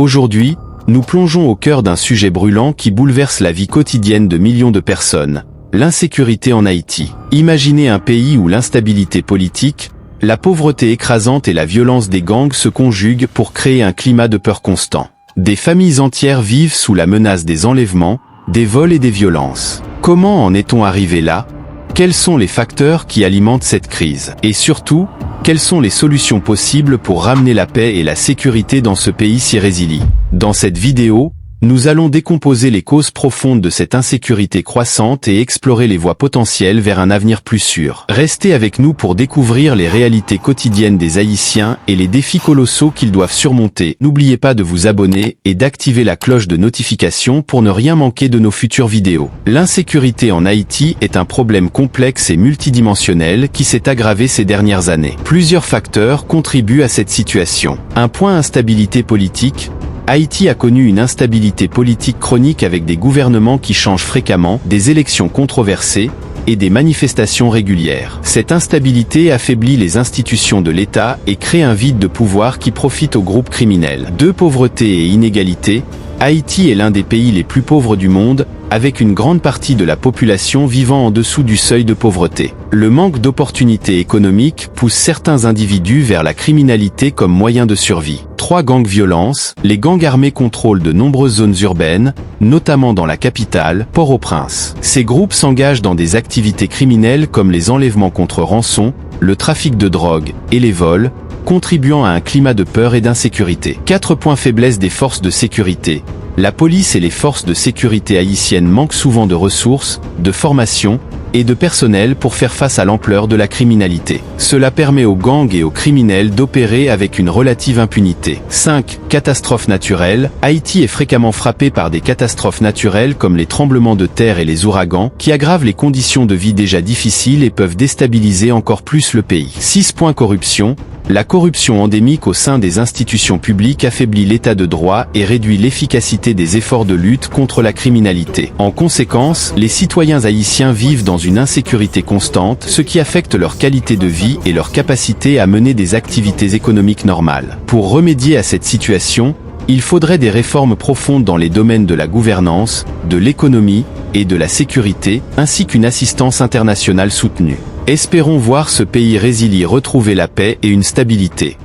Aujourd'hui, nous plongeons au cœur d'un sujet brûlant qui bouleverse la vie quotidienne de millions de personnes, l'insécurité en Haïti. Imaginez un pays où l'instabilité politique, la pauvreté écrasante et la violence des gangs se conjuguent pour créer un climat de peur constant. Des familles entières vivent sous la menace des enlèvements, des vols et des violences. Comment en est-on arrivé là? Quels sont les facteurs qui alimentent cette crise? Et surtout, quelles sont les solutions possibles pour ramener la paix et la sécurité dans ce pays si résilient? Dans cette vidéo, nous allons décomposer les causes profondes de cette insécurité croissante et explorer les voies potentielles vers un avenir plus sûr. Restez avec nous pour découvrir les réalités quotidiennes des Haïtiens et les défis colossaux qu'ils doivent surmonter. N'oubliez pas de vous abonner et d'activer la cloche de notification pour ne rien manquer de nos futures vidéos. L'insécurité en Haïti est un problème complexe et multidimensionnel qui s'est aggravé ces dernières années. Plusieurs facteurs contribuent à cette situation. Un point: instabilité politique. Haïti a connu une instabilité politique chronique avec des gouvernements qui changent fréquemment, des élections controversées et des manifestations régulières. Cette instabilité affaiblit les institutions de l'État et crée un vide de pouvoir qui profite aux groupes criminels. 2. Pauvreté et inégalité. Haïti est l'un des pays les plus pauvres du monde, avec une grande partie de la population vivant en dessous du seuil de pauvreté. Le manque d'opportunités économiques pousse certains individus vers la criminalité comme moyen de survie. 3. Gangs violence. Les gangs armés contrôlent de nombreuses zones urbaines, notamment dans la capitale, Port-au-Prince. Ces groupes s'engagent dans des activités criminelles comme les enlèvements contre rançon, le trafic de drogue et les vols, contribuant à un climat de peur et d'insécurité. 4. Faiblesse des forces de sécurité. La police et les forces de sécurité haïtiennes manquent souvent de ressources, de formation et de personnel pour faire face à l'ampleur de la criminalité. Cela permet aux gangs et aux criminels d'opérer avec une relative impunité. 5. Catastrophes naturelles. Haïti est fréquemment frappé par des catastrophes naturelles comme les tremblements de terre et les ouragans, qui aggravent les conditions de vie déjà difficiles et peuvent déstabiliser encore plus le pays. 6. Corruption. La corruption endémique au sein des institutions publiques affaiblit l'état de droit et réduit l'efficacité des efforts de lutte contre la criminalité. En conséquence, les citoyens haïtiens vivent dans une insécurité constante, ce qui affecte leur qualité de vie et leur capacité à mener des activités économiques normales. Pour remédier à cette situation, il faudrait des réformes profondes dans les domaines de la gouvernance, de l'économie et de la sécurité, ainsi qu'une assistance internationale soutenue. Espérons voir ce pays résilient retrouver la paix et une stabilité.